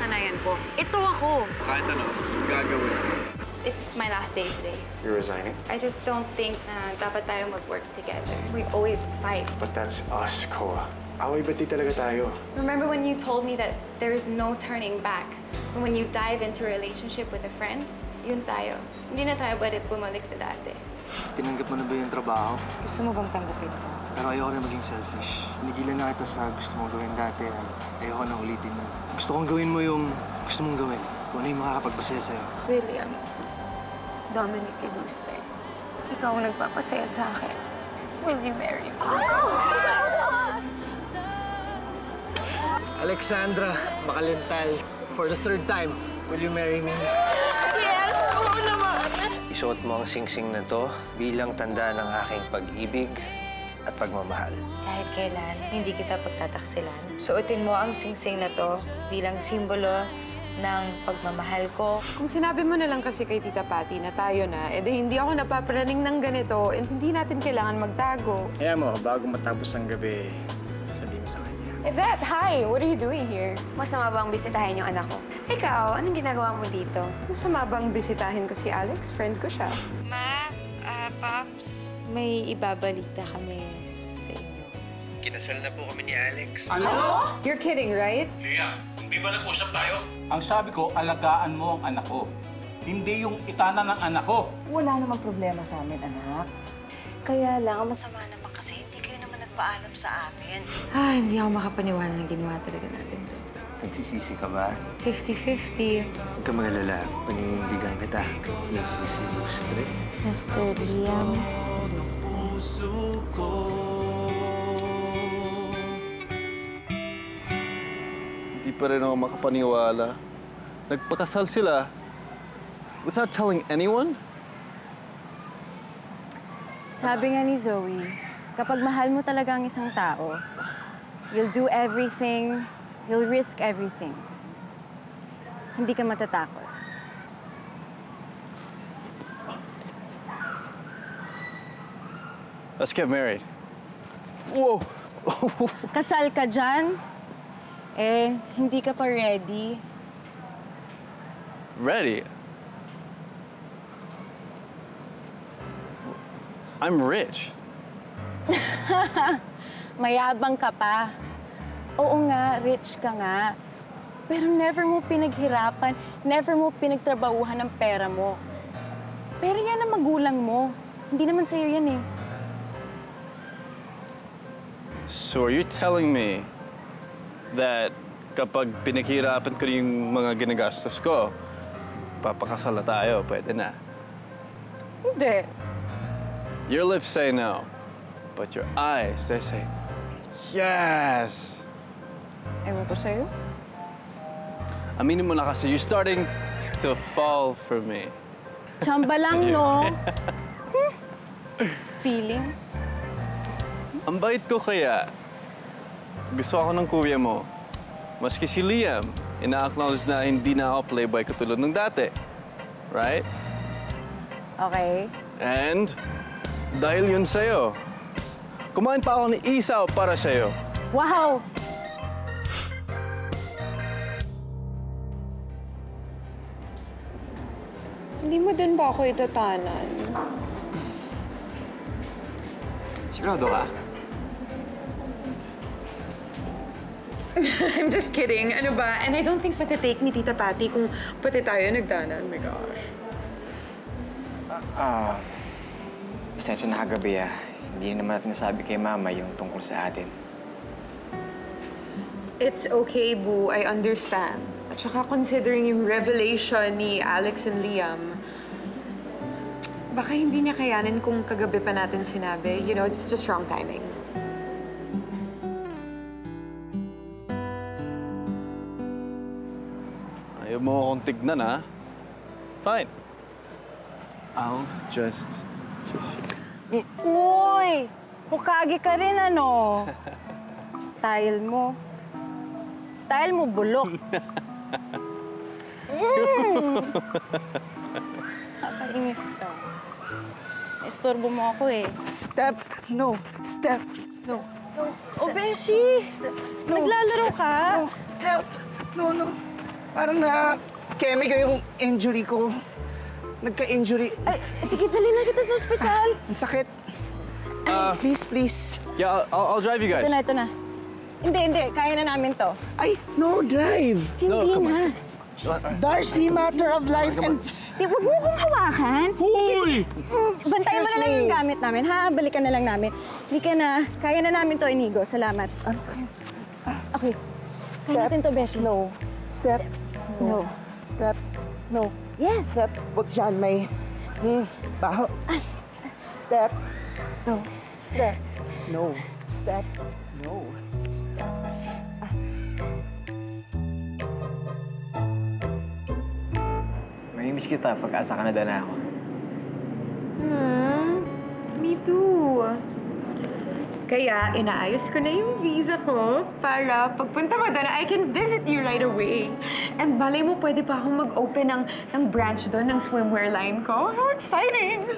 nakasanayan ko. Ito ako. Kahit ano, gagawin. It's my last day today. You're resigning? I just don't think na dapat tayo mag-work together. We always fight. But that's us, Koa. Away-bati talaga tayo. Remember when you told me that there is no turning back? And when you dive into a relationship with a friend, yun tayo. Hindi na tayo pwede bumalik sa dati. Tinanggap mo na ba yung trabaho? Gusto mo bang tanggapin ko? Pero ayoko na maging selfish. Pinigilan na kita sa gusto mong gawin dati. Ayoko na ulitin mo. Gusto kong gawin mo yung gusto mong gawin. Kung ano yung makakapagpasaya sa'yo. William, Dominic Ilustre, ikaw ang nagpapasaya sa akin. Will you marry me? Alexandra Macalental, for the third time, will you marry me? Yes! Oo naman! Isuot mo ang singsing na to bilang tanda ng aking pag-ibig at pagmamahal. Kahit kailan, hindi kita pagtataksilan. Suotin mo ang singsing na to bilang simbolo ng pagmamahal ko. Kung sinabi mo na lang kasi kay Tita Patty na tayo na, hindi ako napaparaning ng ganito and hindi natin kailangan magtago. Kaya mo, bago matapos ang gabi, sabihin mo sa kanya. Yvette, hi! What are you doing here? Masama bang bisitahin yung anak ko? Ikaw, anong ginagawa mo dito? Masama bang bisitahin ko si Alex? Friend ko siya. Ma, Pops, may ibabalita kami sa inyo. Kinasal na po kami ni Alex. Ano? You're kidding, right? Leah, hindi ba nag-usap tayo? Ang sabi ko, alagaan mo ang anak ko. Hindi yung itana ng anak ko. Wala namang problema sa amin, anak. Kaya lang, masama naman kasi hindi kayo naman nagpaalam sa amin. Hindi ako makapaniwala na ginawa talaga natin to. Nagsisisi ka ba? 50-50. Huwag ka mag-alala. Paninindigan kita. Yung sisi Lustre. Mr. Liam Hindi pa rin ako makapaniwala. Nagpakasal sila without telling anyone? Sabi nga ni Zoe, kapag mahal mo talaga ang isang tao, you'll do everything, you'll risk everything. Hindi ka matatakot. Let's get married. Whoa! Kasal ka dyan, hindi ka pa ready. Ready? I'm rich. Mayabang ka pa. Oo nga, rich ka nga. Pero never mo pinaghirapan, never mo pinagtrabahuhan ng pera mo. Pera yan ang magulang mo. Hindi naman sa'yo yan eh. So are you telling me that kapag pinaghirapan ko yung mga ginagastos ko, papakasal na tayo, pwede na? Hindi. Your lips say no, but your eyes, they say yes. Ewan ko sa'yo. Aminin mo na kasi, you're starting to fall for me. Tsamba lang, no? Feeling? Ang bait ko kaya. Gusto ako ng kuya mo. Maski si Liam, ina-acknowledge na hindi na ako playboy katulad ng dati. Right? Okay. And dahil yun sa'yo, kumain pa ako ng isaw para sa'yo. Wow! Hindi mo din ba ako itatanan? Sigurado ka? I'm just kidding. Ano ba? And I don't think matitake ni Tita Patty kung pati tayo nagdanan. Oh my gosh. Pasensya na kagabi Hindi naman natin nasabi kay Mama yung tungkol sa atin. It's okay, Boo. I understand. At saka considering yung revelation ni Alex and Liam, baka hindi niya kayanin kung kagabi pa natin sinabi. You know, it's just wrong timing. Ayaw mo akong tignan, ha? Fine. I'll just kiss you. Uy! Hukagi ka rin, ano? Style mo. Style mo, bulok. Nakainis ka. Istorbo mo ako eh. Step! No! Step! No! O, Beshi! No! Naglalaro ka? No! Help! No, no! Parang na-keme ko yung injury ko. Nagka-injury. Ay, sige, dalhin na kita sa ospital. Ang sakit. Please. Yeah, I'll drive you guys. Ito na. Hindi. Kaya na namin to. Ay, no, drive. Hindi come na. Darcy, matter of life and... Di, huwag mo kong hawakan. Hoy! Bantayan mo na lang Excuse yung me. gamit namin, ha? Balikan na lang namin. Hindi ka na. Kaya na namin to, Inigo. Salamat. Sorry. Okay. Kaya natin to, Besh. No. Step. No. Step. No. Yes. Step. Huwag dyan, may... baho. Step. No. Step. No. Step. No. Mamimiss kita pag-asa Canada na ako. Me too. Kaya inaayos ko na yung visa ko para pagpunta mo doon, I can visit you right away. And balay mo, pwede pa akong mag-open ng branch doon ng swimwear line ko. How exciting!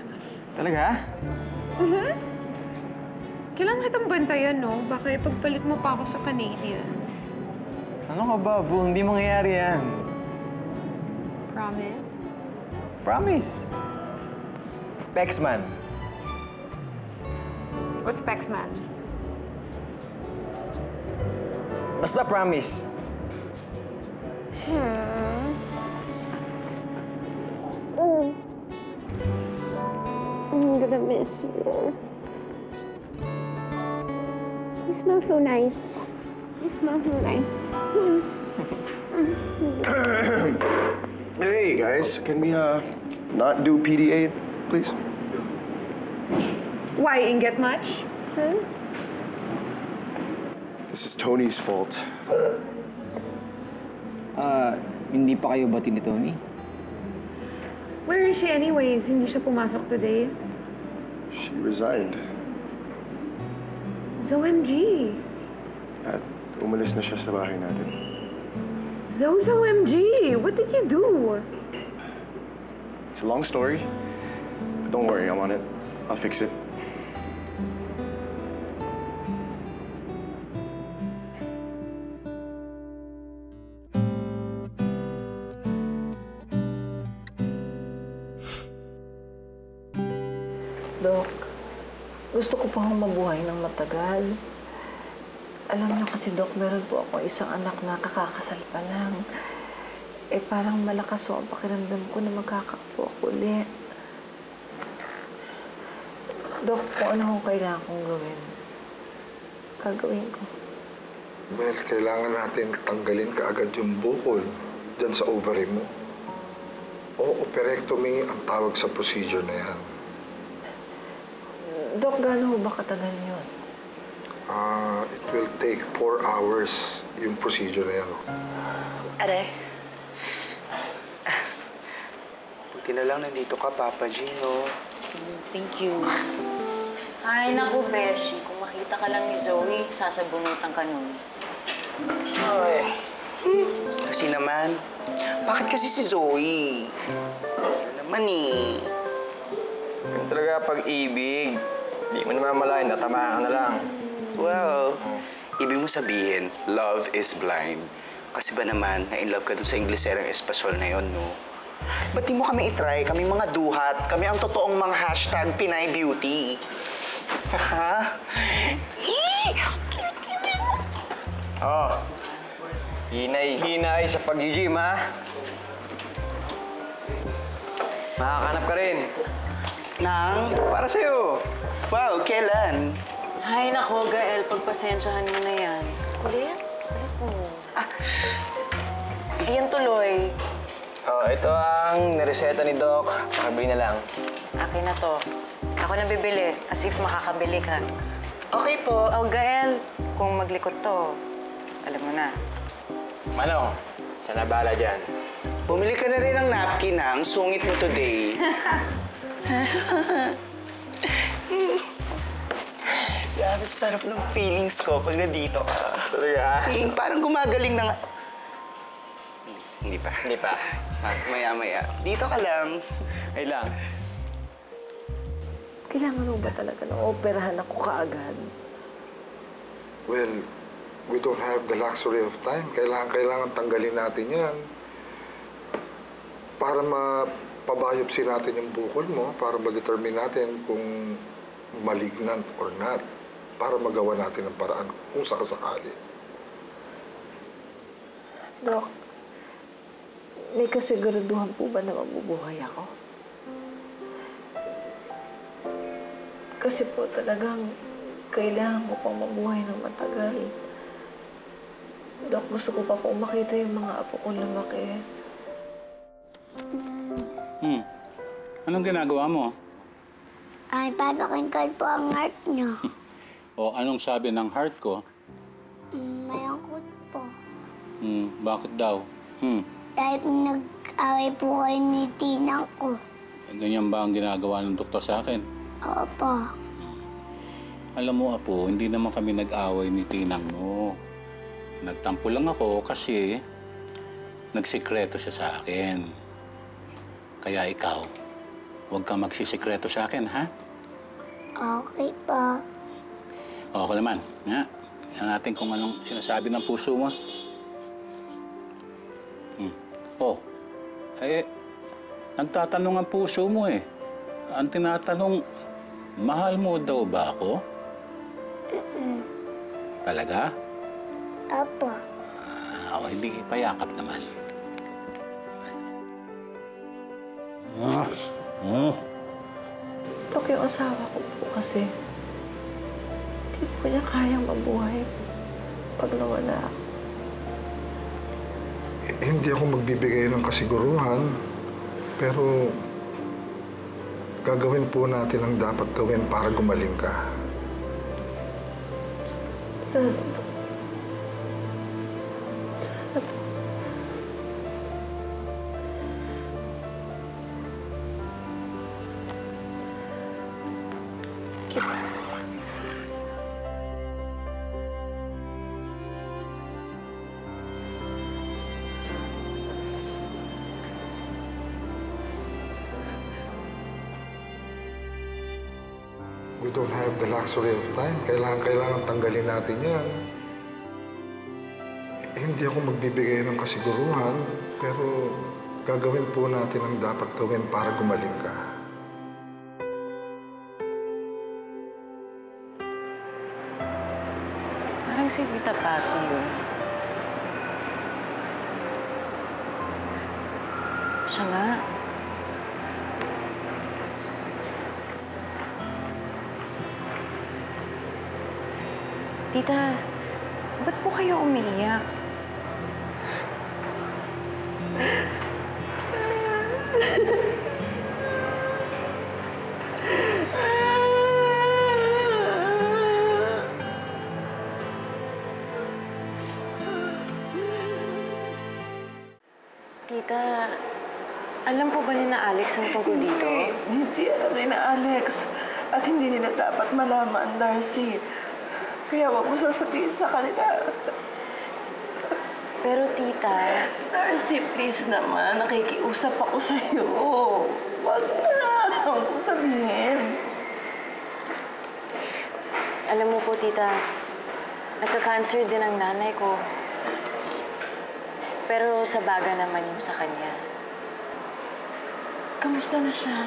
Talaga? Kailangan kitang bantayan, no? Baka ipagpalit mo pa ako sa Canadian. Ano ka ba, bro? Hindi mangyayari yan. Promise? Promise. Pexman. What's Pexman? Basta promise. I'm gonna miss you. You smell so nice. You smell so nice. Hey, guys. Can we, not do PDA, please? Why, inget much? This is Tony's fault. Hindi pa kayo bati ni Tony? Where is she anyways? Hindi siya pumasok today. She resigned. ZOMG. At umalis na siya sa bahay natin. ZOMG. What did you do? It's a long story. But don't worry, I'm on it. I'll fix it. Dok, gusto ko pa akong mabuhay ng matagal. Alam niyo kasi, Dok, meron po ako isang anak na kakakasal pa lang. Eh, parang malakas ho ang pakiramdam ko na magkakapo ako ulit. Dok, kung ano kung kailangan kong gawin, gagawin ko. Well, kailangan natin tanggalin kaagad yung bukol dyan sa ovary mo. O operectomy ang tawag sa procedure na yan. Dok, gaano ho ba katagal yun? It will take 4 hours yung procedure na yan. Are. Buti na lang nandito ka, Papa Gino. Thank you. Ay, naku, Beshi. Kung makita ka lang ni Zoe, sasabunutan ka nun. Ay. Kasi naman, bakit kasi si Zoe? Yan naman eh. Yung talaga pag-ibig. Hindi mo namamalayan, natamaan ka na lang. Well, ibig mo sabihin, love is blind. Kasi ba naman, na-in-love ka dun sa Ingleserang Espasol na yon, no? Ba't di mo kami itry? Kami mga duhat. Kami ang totoong mga hashtag Pinay Beauty. Ha? Oh, hinay-hinay sa pag-gym, ha? Makakanap ka rin. Nang? Para sa'yo. Wow, kailan? Ay, nako, Gael. Pagpasensyahan mo na yan. Ulit? Ayan tuloy. Oh, ito ang nireseta ni Doc. Makabili na lang. Akin na to. Ako na bibili. As if makakabili ka. Okay po. Oh, Gael. Kung maglikot to, alam mo na. Manong, siya na bahala dyan. Bumili ka na rin ng napkin, ha? Ang sungit mo today. Grabe, sarap ng feelings ko pag nandito ka. Talaga? Parang gumagaling na nga. Hindi pa. Hindi pa. Maya-maya. Dito ka lang. Ay lang. Kailangan mo ba talaga na operahan ako kaagad? Well, we don't have the luxury of time. Kailangan tanggalin natin yan. para mapabiopsy natin yung bukol mo, para ma-determine natin kung malignant or not, para magawa natin ang paraan kung sakasakali. Dok, may kasiguraduhan po ba na mabubuhay ako? Kasi po talagang kailangan ko pang mabuhay ng matagal. Dok, gusto ko pa po makita yung mga apo ko lumaki. Anong ginagawa mo? Ay, papakinggan po ang heart niyo. O anong sabi ng heart ko? Mayangkot po. Bakit daw? Dahil nag-away po kayo ni Tinang ko. Ganyan ba ang ginagawa ng doktor sa akin? Opo. Alam mo, Apo, hindi naman kami nag-away ni Tinang mo. Nagtampo lang ako kasi nagsikreto siya sa akin. Kaya ikaw, huwag kang magsisikreto sa akin, ha? Okay pa. Ako naman, ha? Tingnan natin kung anong sinasabi ng puso mo. Nagtatanong ang puso mo eh. Ang tinatanong, mahal mo daw ba ako? Talaga? Apo. Hindi payakap naman. Dok, yung asawa ko po kasi, hindi po niya kayang mabuhay pag nawala ako. Hindi ako magbibigay ng kasiguruhan, pero gagawin po natin ang dapat gawin para gumaling ka. Sana po. We don't have the luxury of time. Kailangan tanggalin natin yan. Hindi ako magbibigay ng kasiguruhan, pero gagawin po natin ang dapat gawin para gumaling ka. Parang si Tita Patty yun. Siya nga. Tita, ba't po kayo umiiyak? Tita, alam po ba ni na Alex ang tungkol dito? Hindi alam ni na Alex. At hindi nila dapat malaman, Darcy. Kaya wag mo sasabihin sa kanila. Pero tita... Darcy, please naman. Nakikiusap ako sa'yo. Wag na. Huwag mo sabihin. Alam mo po, tita, nagka-cancer din ang nanay ko. Pero sa baga naman yung sa kanya. Kamusta na siya?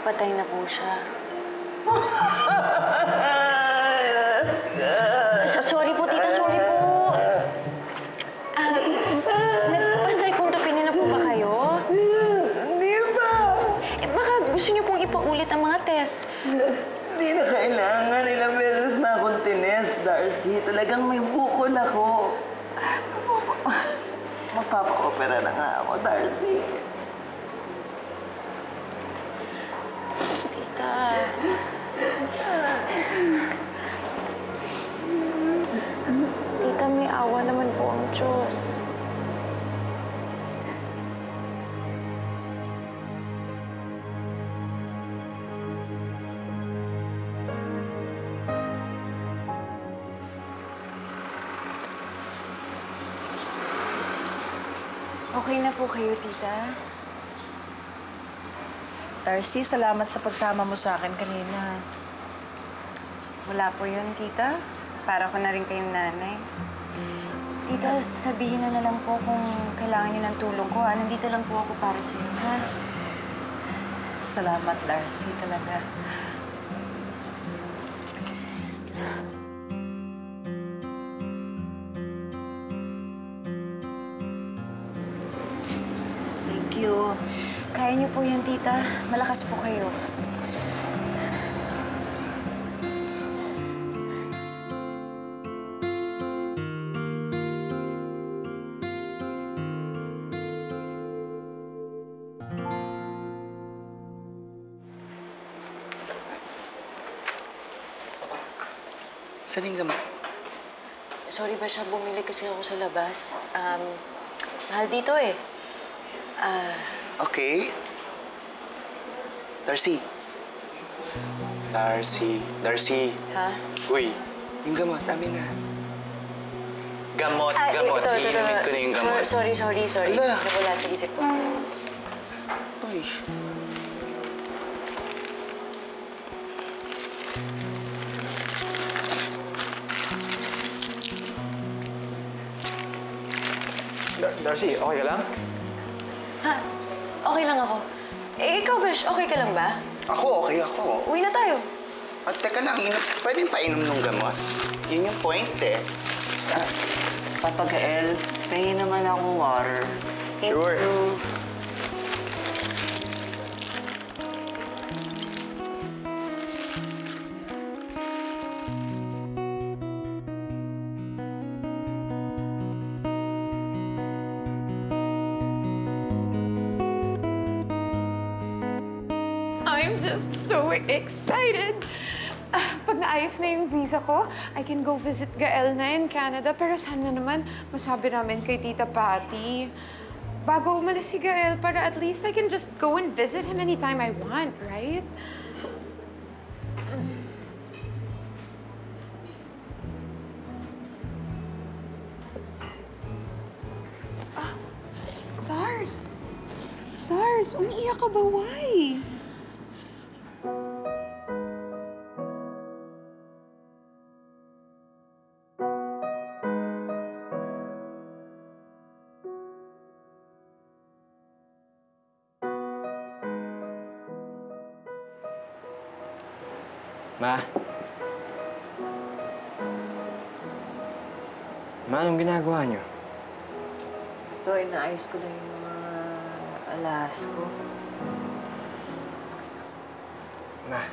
Patay na po siya. Sorry po, tita. Sorry po. Nagpa-psychontopin na po ba kayo? Hindi ba? Baka gusto niyo pong ipaulit ang mga test. Hindi na kailangan. Ilang beses na akong tinest, Darcy. Talagang may bukol ako. Magpapa-opera na nga ako, Darcy. Tita... Tita, may awa naman po ang Diyos. Okay na po kayo, tita? Darcy, salamat sa pagsama mo sa akin kanina. Wala po yun, tita. Para ko na rin kayong nanay. Tita, sabihin na lang po kung kailangan niyo ng tulong ko. Nandito lang po ako para sa iyo, ha? Salamat, Darcy, talaga. Thank you. Kaya niyo po yan, tita. Malakas po kayo. Saan yung gamot? Sorry ba siya, bumili kasi ako sa labas. Mahal dito eh. Okay. Darcy. Darcy. Ha? Uy, yung gamot, amin na. Gamot. Ito. Iinumin ko na yung gamot. Sorry. Ala. Nawala sa isip ko. Uy. Darcy, okay ka lang? Ha? Okay lang ako. Ikaw, Besh, okay ka lang ba? Ako, okay ako. Uwi na tayo. At teka lang, pwedeng painom ng gamot. Yun yung point eh. Papa Gael, pahingin naman ako water. Sure. I'm just so excited. Pag naayos na yung visa ko, I can go visit Gael na in Canada. Pero sana naman masabi namin kay Tita Patty. Bago umalis si Gael, para at least I can just go and visit him anytime I want, right? Lars, umiiyak ka ba? Why? Ma, anong ginagawa niyo? Ito, inaayos ko na yung mga alas ko. Ma,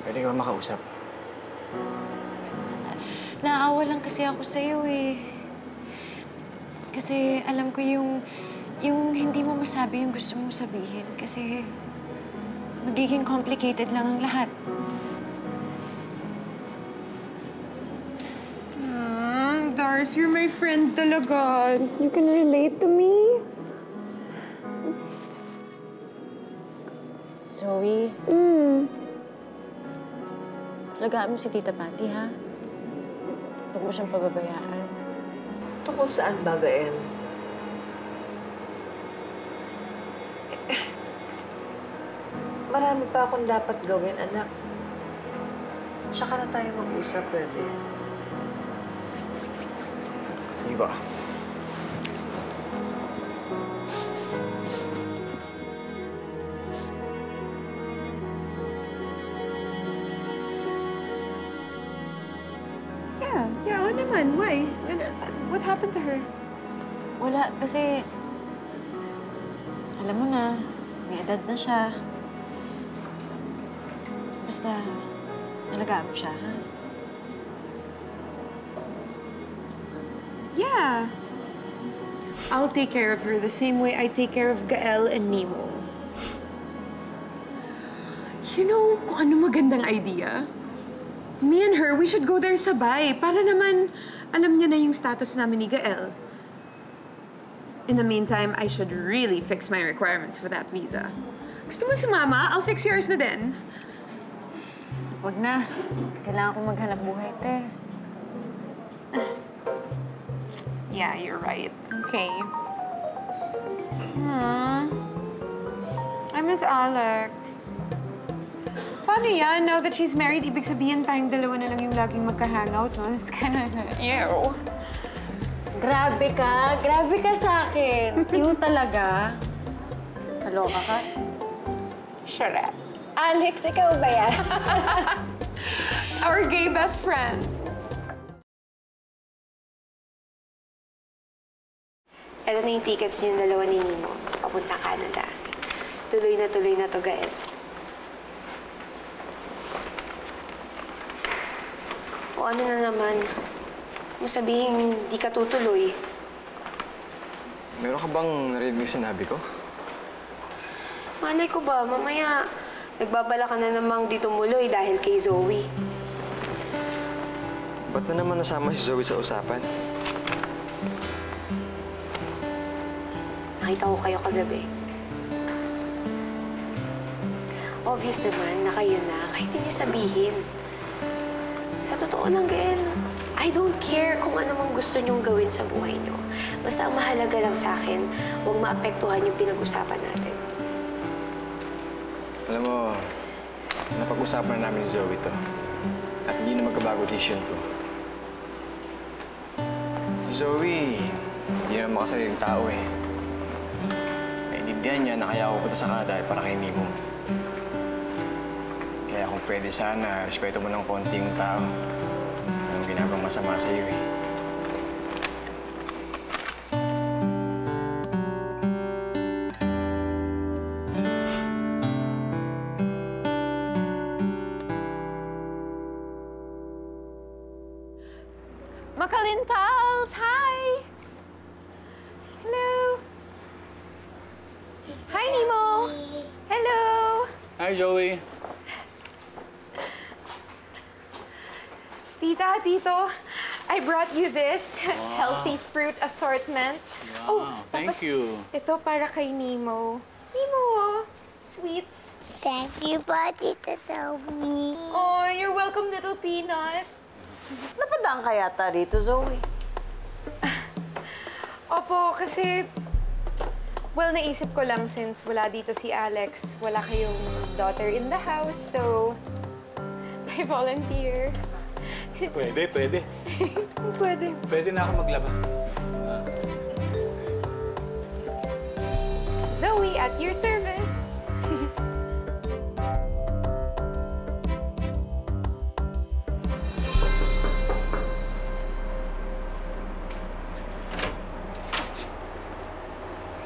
pwede ka ba makausap? Naawa lang kasi ako sa'yo eh. Kasi alam ko yung hindi mo masabi yung gusto mong sabihin. Kasi magiging complicated lang ang lahat. Dars, you're my friend talaga. You can relate to me. Zoe? Alagaan mo si Tita Patty, ha? Huwag mo siyang pababayaan. Tungkol saan ba, Gael? Marami pa akong dapat gawin, anak. Tsaka na tayo mag-usap, pwede. Sige ba? Yeah, oo naman. Why? What happened to her? Wala, kasi... Alam mo na, may edad na siya. Basta, alagaan mo siya, ha? Yeah. I'll take care of her the same way I take care of Gael and Nemo. You know kung ano magandang idea? Me and her, we should go there sabay. Para naman alam niya na yung status namin ni Gael. In the meantime, I should really fix my requirements for that visa. Gusto mo sumama? I'll fix yours na din. Huwag na. Kailangan ko maghanap buhay, te. Yeah, you're right. Okay. I miss Alex. Paano yan? Now that she's married, ibig sabihin tayong dalawa na lang yung laging magka-hangout, no? It's kind of ew. Grabe ka sa akin. Cute talaga. Kaloka ka. Shut up. Alex, ikaw ba yan? Our gay best friend. Ito na yung tickets yung dalawa ni Nemo, papunta Canada. Tuloy na to, Gael. O ano na naman, kung sabihin di ka tutuloy. Meron ka bang narinig sinabi ko? Malay ko ba, mamaya nagbabala ka na namang di tumuloy dahil kay Zoe. Ba't na naman nasama si Zoe sa usapan? Nakita ko kayo kagabi. Obvious naman na kayo na, kahit hindi niyo sabihin. Sa totoo lang, Gael, I don't care kung ano mang gusto niyong gawin sa buhay niyo. Basta ang mahalaga lang sa akin, huwag maapektuhan yung pinag-usapan natin. Alam mo, napag-usapan na namin ni Zoe to. At hindi na magkabago decision ko. Si Zoe, hindi na makasariling tao eh. Naintindihan niya na kaya ako punta sa Canada para kay Nemo. Kaya kung pwede sana, respeto mo ng konti yung tao. Anong ginagawang masama sa iyo eh. Makalintals, hi! Hello! Hi, Nemo! Hello! Hi, Joey. Tita, Tito, I brought you this healthy fruit assortment. Wow, thank you. Ito para kay Nemo. Nemo, sweets. Thank you po, Tita Toby. Oh, you're welcome, little peanut. Napadaan ka yata dito, Zoe. Opo, kasi... Well, naisip ko lang since wala dito si Alex, wala kayong daughter in the house, so... I volunteer. Pwede. Pwede. Pwede na ako maglaba. Zoe, at your service.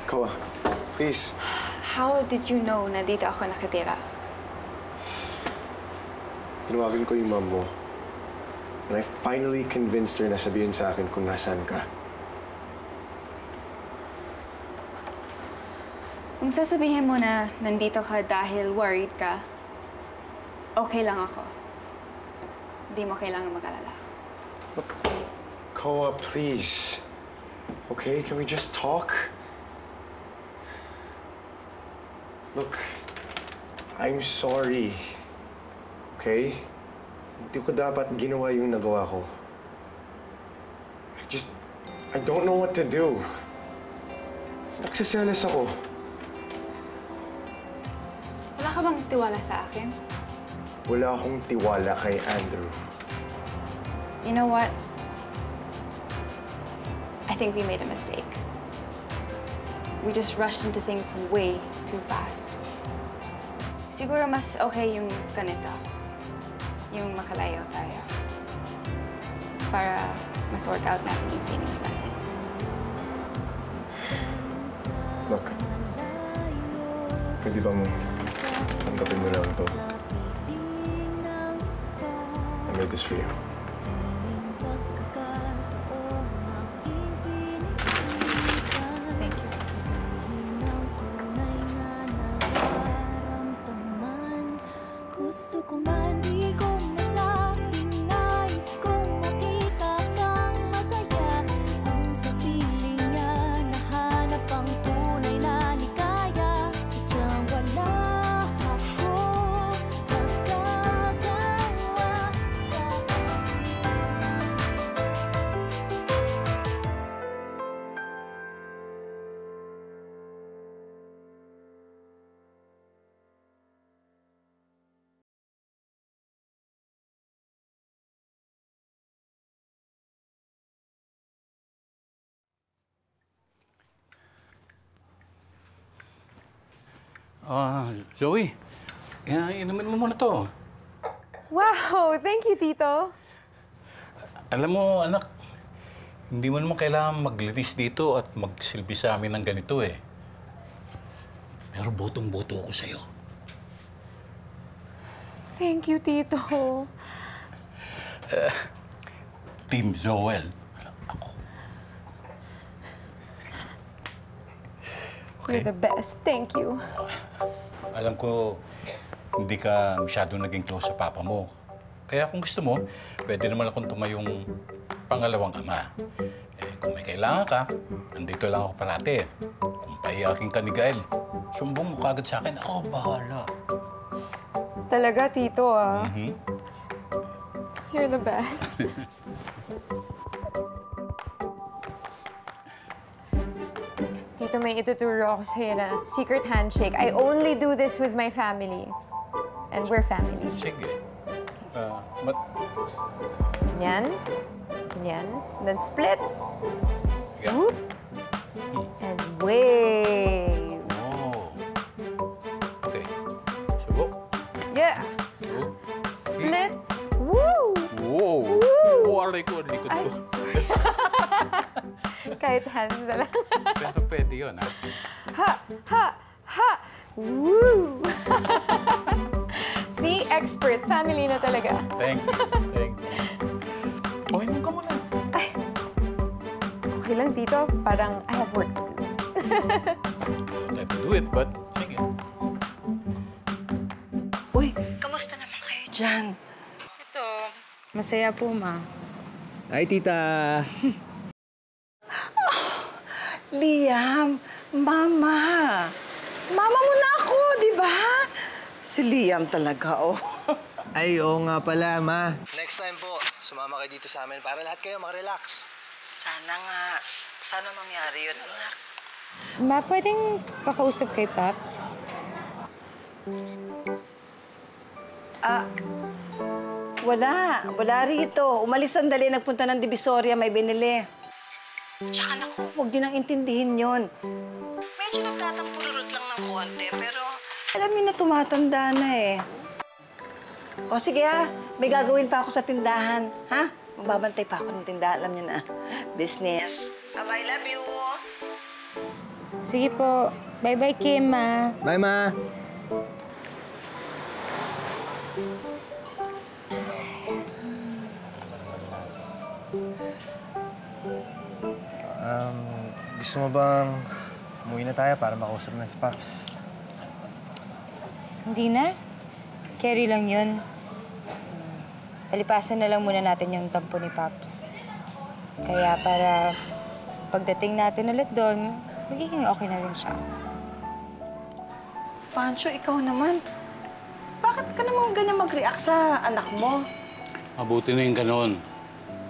Koa, please. How did you know na dito ako nakatira? Tinawagan ko yung mom mo. And I finally convinced her na sabihin sa akin kung nasaan ka. Kung sasabihin mo na nandito ka dahil worried ka, okay lang ako. Hindi mo kailangan mag-alala. Koa, please. Okay, can we just talk? Look, I'm sorry. Okay? Hindi ko dapat ginawa yung nagawa ko. I don't know what to do. Nagsiselos ako. Wala ka bang tiwala sa akin? Wala akong tiwala kay Andrew. You know what? I think we made a mistake. We just rushed into things way too fast. Siguro mas okay yung ganito. Yung makalayo tayo. Para ma-sort out natin yung feelings natin. Look, pwede bang tanggapin mo lang ito? I made this for you. Thank you. Gusto ko man di ko masabing nais kong makita kang masaya. Ang sa piling niya nahanap ang tunay na ligaya. Sadyang wala ako nagagawa sa Zoe, inumin mo muna to. Wow! Thank you, Tito. Alam mo, anak, hindi mo naman kailangan maglitis dito at magsilbi sa amin ng ganito eh. Pero botong-boto ako sa'yo. Thank you, Tito. Team Joel. You're the best. Thank you. Alam ko, hindi ka masyadong naging close sa papa mo. Kaya kung gusto mo, pwede naman akong tumayong pangalawang ama. Kung may kailangan ka, nandito lang ako parati. Kung paiyakin ka ni Gael, sumbong mo kagad sa akin, ako bahala. Talaga, Tito, ah. Mm-hmm. You're the best. Tito, may ituturo ako sa'yo na secret handshake. I only do this with my family. And we're family. Sige. Yan. Yan. Then split. Yeah. Whoop. And wave. Oh. Okay. Subo. Yeah. Subo. Split. Woo! Wow! Woo! Oh, aray ko, likod ko. Kahit hands na lang. Pero pwede yun, ha? Ha! Ha! Ha! Woo! See? Expert. Family na talaga. Thank you. Thank you. Oh, inom ka muna. Ay. Okay lang, Tito. Parang I have work to do. Don't have to do it, but sige. Uy, kamusta naman kayo dyan? Ito, masaya po, Ma. Hi, tita. Liam, Mama. Mama mo na ako, di ba? Si Liam talaga, oh. Ay, oo nga pala, Ma. Next time po, sumama kayo dito sa amin para lahat kayo mag-relax. Sana nga. Sana mangyari yun, anak. Ma, pwedeng pakausap kay Paps? Wala. Wala rito. Umalis sandali, nagpunta ng Divisoria, may binili. Tsaka naku, huwag niyo nang intindihin yun. Medyo nagtatampururot lang ng konti, pero alam niyo na tumatanda na eh. O sige ha, may gagawin pa ako sa tindahan, ha? Magbabantay pa ako ng tindahan, alam niyo na. Business. Bye-bye, love you. Sige po. Bye-bye, Kim, Ma. Bye, Ma. Gusto mo bang umuwi na tayo para makausap na si Paps? Hindi na. Carry lang yun. Palipasan na lang muna natin yung tampo ni Paps. Kaya para pagdating natin ulit doon, magiging okay na rin siya. Pancho, ikaw naman. Bakit ka naman ganyan mag-react sa anak mo? Mabuti na yung ganon.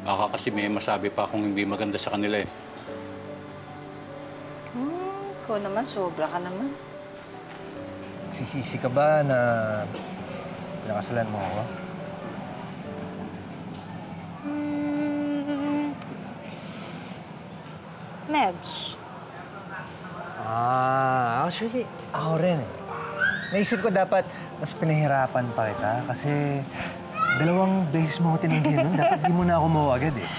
Baka kasi may masabi pa akong hindi maganda sa kanila eh. Ikaw naman, sobra ka naman. Nagsisisi ka ba na pinakasalan mo ako? Medj. Actually, ako rin eh. Naisip ko dapat mas pinahirapan pa kita kasi 2 beses mo ako tinanggihan nun. Dapat di mo na ako mawa agad eh.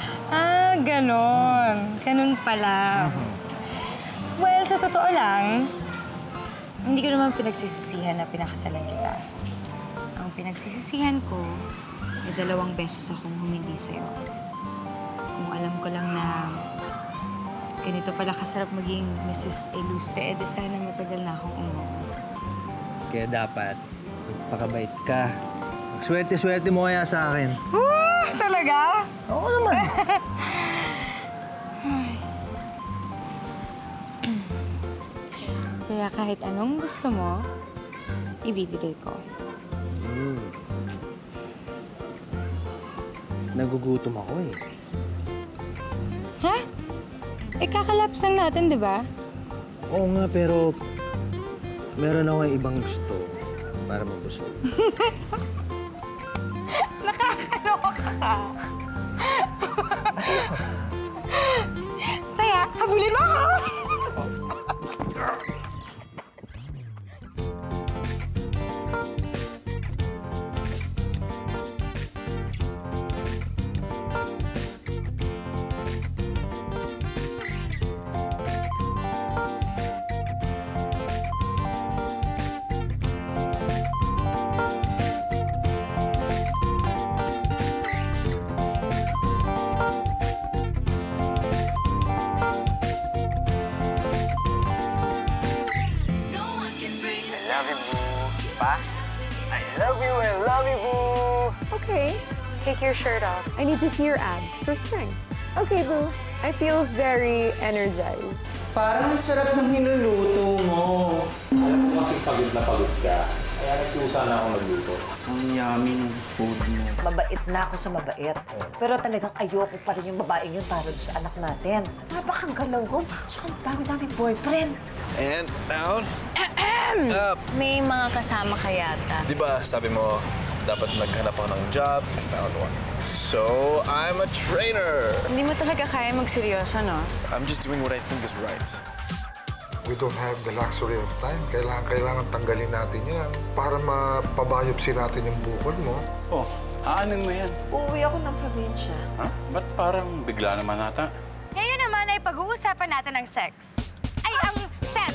Ganon. Ganon pala. Well, sa totoo lang, hindi ko naman pinagsisisihan na pinakasalan kita. Ang pinagsisisihan ko, ay 2 beses akong humindi sa'yo. Kung alam ko lang na ganito pala kasarap maging Mrs. Ilustre, de sana matagal na akong umuwi. Kaya dapat, magpakabait ka. Magswerte-swerte mo kaya sa akin. Talaga? Oo naman. Kaya kahit anong gusto mo, ibibigay ko. Nagugutom ako eh. Ha? Kakalaps lang natin, di ba? Oo nga, pero meron ako ibang gusto para mabusog. Nakakaloka ka. Kaya, habulin mo ako! Love you, boo! Okay, take your shirt off. I need to see your abs for strength. Okay, boo. I feel very energized. Parang ang sarap ng hinuluto mo. Alam ko kasi pagod na pagod ka. Kaya nagkusa na ako magluto. Ang yummy ng food mo. Mabait na ako sa mabait. Pero talagang ayoko pa rin yung babaeng yun para sa anak natin. Napakang galawgom. Saka ang dami-daming boyfriend. And down. Up. May mga kasama ka yata. Di ba, sabi mo, dapat naghanap ako ng job. I found one. So, I'm a trainer. Hindi mo talaga kaya magseryoso, no? I'm just doing what I think is right. We don't have the luxury of time. Kailangan tanggalin natin yan para mapabiopsy natin yung bukol mo. Oh, aanin mo yan. Uuwi ako ng probinsya. Ha? Ba't parang bigla naman ata? Ngayon naman ay pag-uusapan natin ang sex. Ay, ang sex!